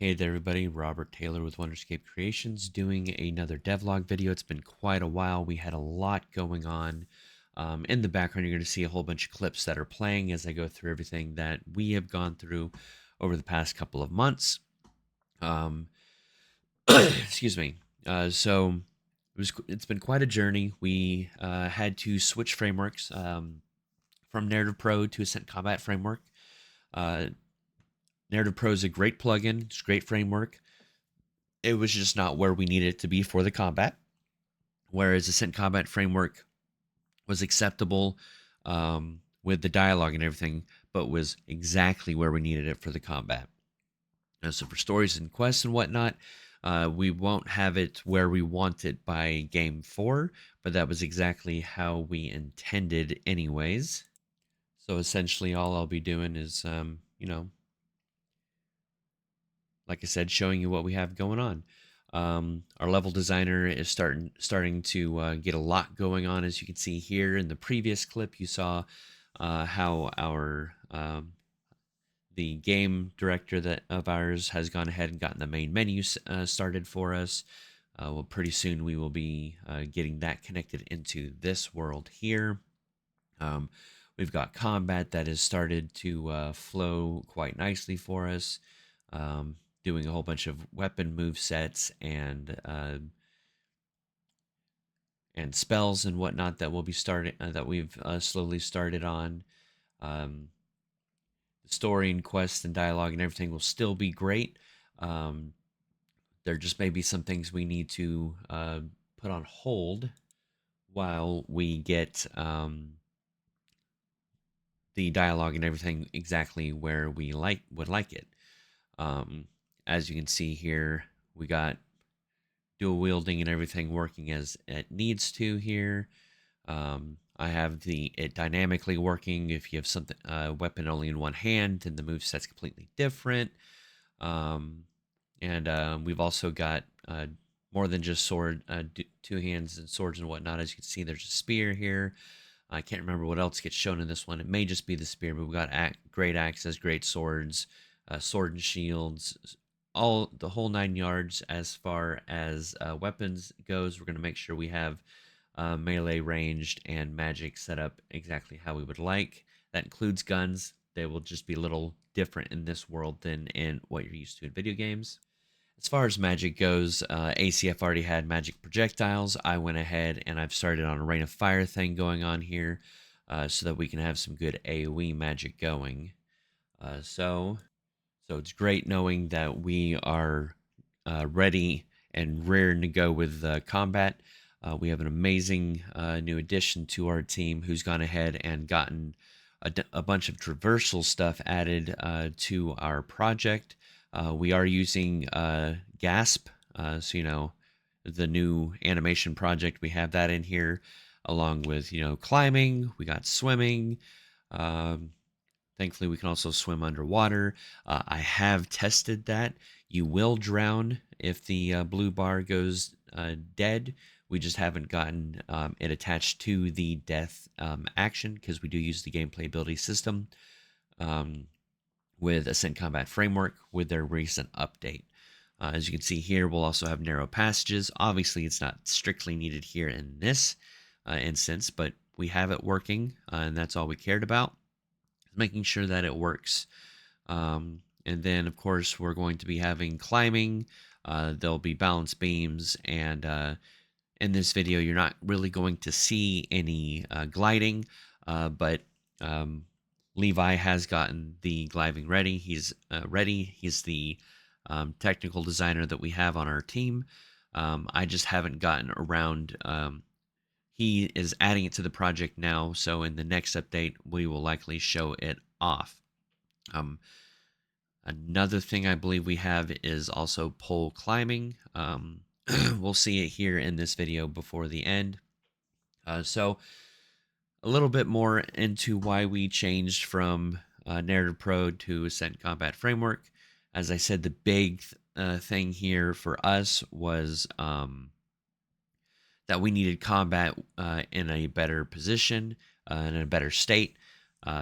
Hey there everybody, Robert Taylor with Wonderscape Creations doing another devlog video. It's been quite a while. We had a lot going on. In the background, you're going to see a whole bunch of clips that are playing as I go through everything that we have gone through over the past couple of months. Um, excuse me. It's been quite a journey. We had to switch frameworks from Narrative Pro to Ascent Combat Framework. Uh, Narrative Pro is a great plugin. It's a great framework. It was just not where we needed it to be for the combat. Whereas the Ascent Combat framework was acceptable with the dialogue and everything, but was exactly where we needed it for the combat. So for stories and quests and whatnot, we won't have it where we want it by game 4, but that was exactly how we intended anyways. So essentially all I'll be doing is, like I said, showing you what we have going on. Our level designer is starting to get a lot going on. As you can see here in the previous clip, you saw how our the game director of ours has gone ahead and gotten the main menu started for us. Well, pretty soon we will be getting that connected into this world here. Um, we've got combat that has started to flow quite nicely for us. Doing a whole bunch of weapon move sets and spells and whatnot that will be starting that we've slowly started on. Um, the story and quests and dialogue and everything will still be great. Um, there just may be some things we need to put on hold while we get the dialogue and everything exactly where we would like it. Um, as you can see here, we got dual wielding and everything working as it needs to here. I have it dynamically working. If you have something weapon only in one hand, then the move set's completely different. And we've also got more than just two hands and swords and whatnot. As you can see, there's a spear here. I can't remember what else gets shown in this one. It may just be the spear, but we've got great axes, great swords, sword and shields, all the whole 9 yards. As far as weapons goes, we're going to make sure we have melee, ranged, and magic set up exactly how we would like. That includes guns. They will just be a little different in this world than in what you're used to in video games. As far as magic goes, ACF already had magic projectiles. I went ahead and I've started on a rain of fire thing going on here so that we can have some good AoE magic going. So it's great knowing that we are ready and raring to go with combat. We have an amazing new addition to our team who's gone ahead and gotten a bunch of traversal stuff added to our project. We are using Gasp, so the new animation project. We have that in here, along with climbing. We got swimming. Um, Thankfully, we can also swim underwater. I have tested that. You will drown if the blue bar goes dead. We just haven't gotten it attached to the death action because we do use the gameplay ability system um, with Ascent Combat Framework with their recent update. As you can see here, we'll also have narrow passages. Obviously, it's not strictly needed here in this instance, but we have it working, and that's all we cared about, making sure that it works. And then, of course, we're going to be having climbing. There'll be balance beams, and in this video, you're not really going to see any gliding, but Levi has gotten the gliding ready. He's ready. He's the technical designer that we have on our team. I just haven't gotten around. He is adding it to the project now, so in the next update, we will likely show it off. Another thing I believe we have is also pole climbing. We'll see it here in this video before the end. So a little bit more into why we changed from Narrative Pro to Ascent Combat Framework. As I said, the big thing here for us was that we needed combat in a better position, in a better state,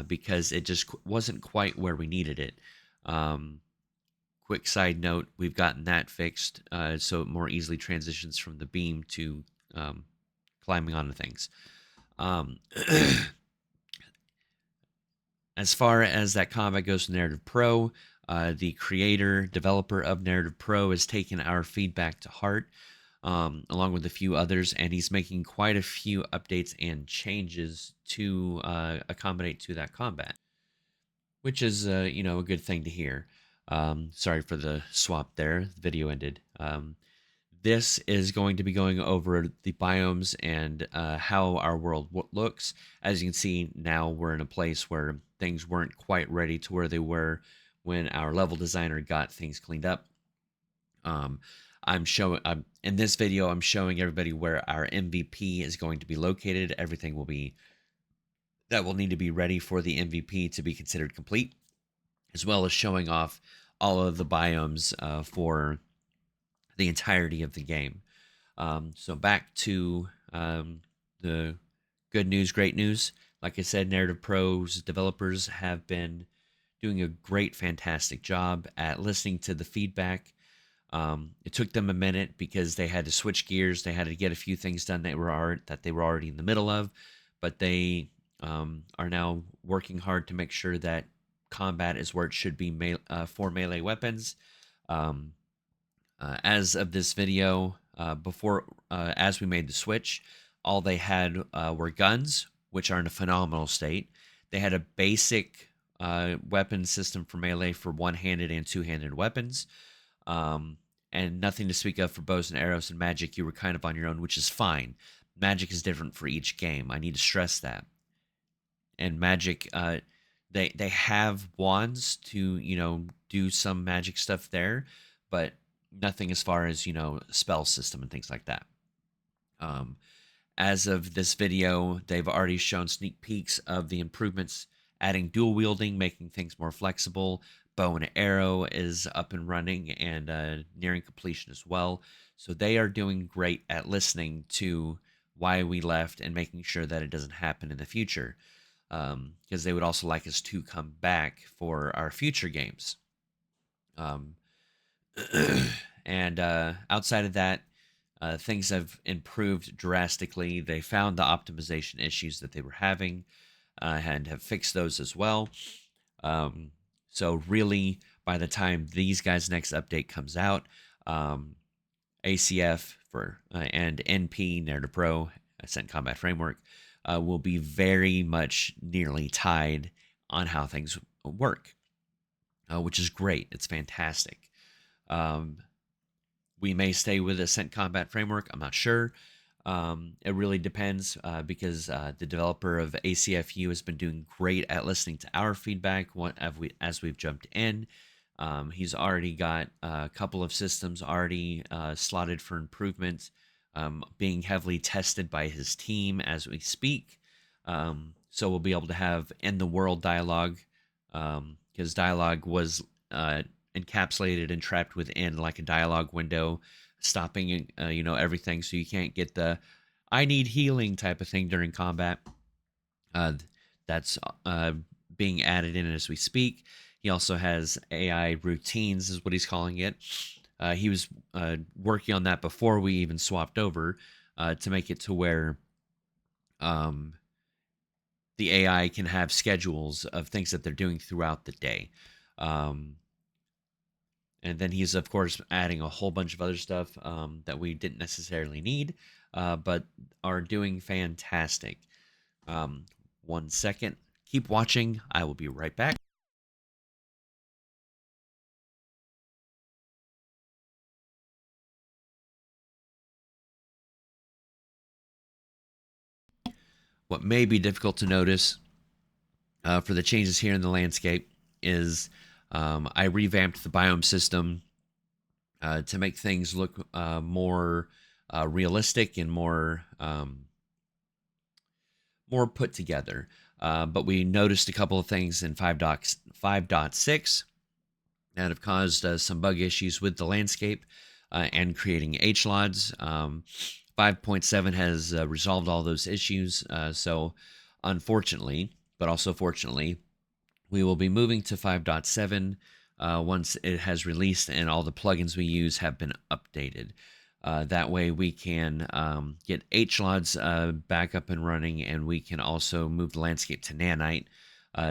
because it just wasn't quite where we needed it. Um, quick side note, we've gotten that fixed, so it more easily transitions from the beam to climbing onto things. As far as that combat goes to Narrative Pro, the creator, developer of Narrative Pro has taken our feedback to heart, along with a few others, and he's making quite a few updates and changes to accommodate to that combat, which is, a good thing to hear. Sorry for the swap there. The video ended. This is going to be going over the biomes and how our world looks. As you can see, now we're in a place where things weren't quite ready to where they were when our level designer got things cleaned up. I'm showing in this video, I'm showing everybody where our MVP is going to be located. Everything will need to be ready for the MVP to be considered complete, as well as showing off all of the biomes for the entirety of the game. So back to the good news, great news. Like I said, Narrative Pro's developers have been doing a great, fantastic job at listening to the feedback. It took them a minute because they had to switch gears. They had to get a few things done that they were already in the middle of, but they are now working hard to make sure that combat is where it should be for melee weapons. As of this video, as we made the switch, all they had were guns, which are in a phenomenal state. They had a basic weapon system for melee for one-handed and two-handed weapons, and nothing to speak of for bows and arrows and magic. You were kind of on your own, which is fine. Magic is different for each game. I need to stress that. And magic, they have wands to do some magic stuff there, but nothing as far as spell system and things like that. As of this video, they've already shown sneak peeks of the improvements, adding dual wielding, making things more flexible. Bow and arrow is up and running and nearing completion as well. So they are doing great at listening to why we left and making sure that it doesn't happen in the future, because they would also like us to come back for our future games. And outside of that, things have improved drastically. They found the optimization issues that they were having and have fixed those as well. So really, by the time these guys' next update comes out, ACF and NP, Narrative Pro, Ascent Combat Framework, will be very much nearly tied on how things work, which is great. It's fantastic. We may stay with Ascent Combat Framework. I'm not sure. It really depends because the developer of ACFU has been doing great at listening to our feedback as we've jumped in. He's already got a couple of systems already slotted for improvement, being heavily tested by his team as we speak. So we'll be able to have in the world dialogue, because dialogue was encapsulated and trapped within like a dialogue window, stopping everything, so you can't get the "I need healing" type of thing during combat. That's being added in as we speak. He also has AI routines, is what he's calling it. He was working on that before we even swapped over to make it to where the AI can have schedules of things that they're doing throughout the day. And then he's, of course, adding a whole bunch of other stuff that we didn't necessarily need, but are doing fantastic. 1 second. Keep watching. I will be right back. What may be difficult to notice for the changes here in the landscape is I revamped the biome system to make things look more realistic and more put together. But we noticed a couple of things in 5.6 that have caused some bug issues with the landscape and creating HLODs. 5.7 has resolved all those issues. So unfortunately, but also fortunately, we will be moving to 5.7 once it has released and all the plugins we use have been updated. That way we can get HLODs back up and running, and we can also move the landscape to nanite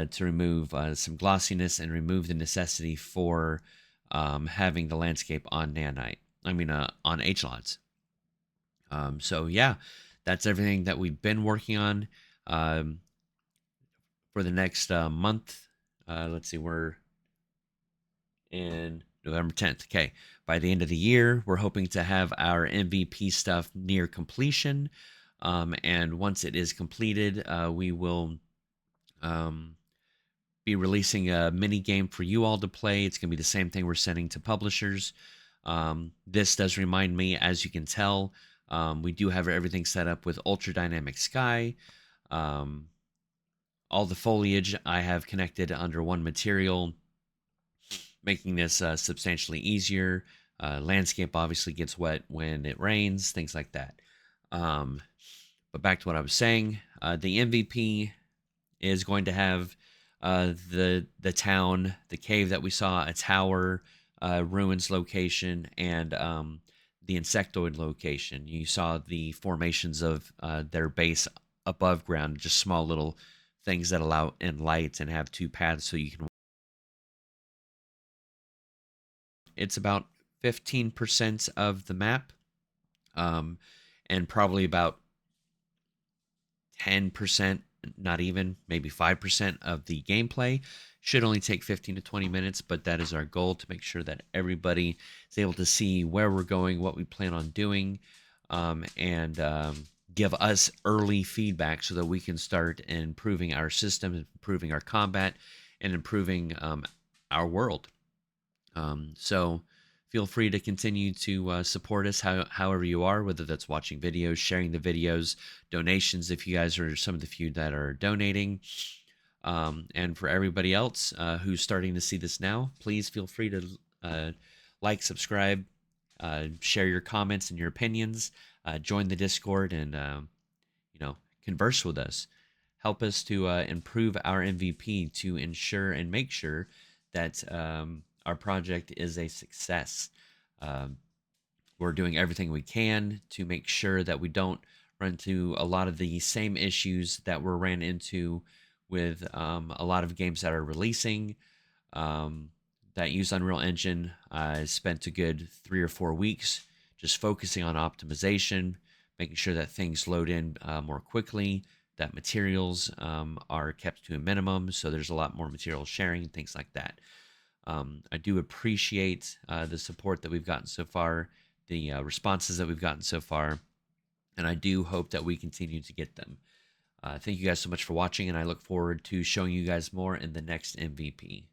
to remove some glossiness and remove the necessity for having the landscape on nanite. On HLODs. So yeah, that's everything that we've been working on for the next month. Let's see, we're in November 10th. Okay. By the end of the year, we're hoping to have our MVP stuff near completion. And once it is completed, we will be releasing a mini game for you all to play. It's going to be the same thing we're sending to publishers. This does remind me, as you can tell, we do have everything set up with ultra dynamic sky. All the foliage I have connected under one material, making this substantially easier. Landscape obviously gets wet when it rains, things like that. But back to what I was saying, the MVP is going to have the town, the cave that we saw, a tower, ruins location, and the insectoid location. You saw the formations of their base above ground, just small little things that allow in light and have two paths so you can. It's about 15% of the map, and probably about 10%, not even, maybe 5% of the gameplay. Should only take 15 to 20 minutes, but that is our goal, to make sure that everybody is able to see where we're going, what we plan on doing, and give us early feedback so that we can start improving our system, improving our combat, and improving our world. So feel free to continue to support us however you are, whether that's watching videos, sharing the videos, donations if you guys are some of the few that are donating. And for everybody else who's starting to see this now, please feel free to like, subscribe, share your comments and your opinions, join the Discord, and converse with us. Help us to improve our MVP to ensure and make sure that our project is a success. We're doing everything we can to make sure that we don't run into a lot of the same issues that were ran into with a lot of games that are releasing that use Unreal Engine. I spent a good 3 or 4 weeks just focusing on optimization, making sure that things load in more quickly, that materials are kept to a minimum, so there's a lot more material sharing, things like that. I do appreciate the support that we've gotten so far, the responses that we've gotten so far, and I do hope that we continue to get them. Thank you guys so much for watching, and I look forward to showing you guys more in the next MVP.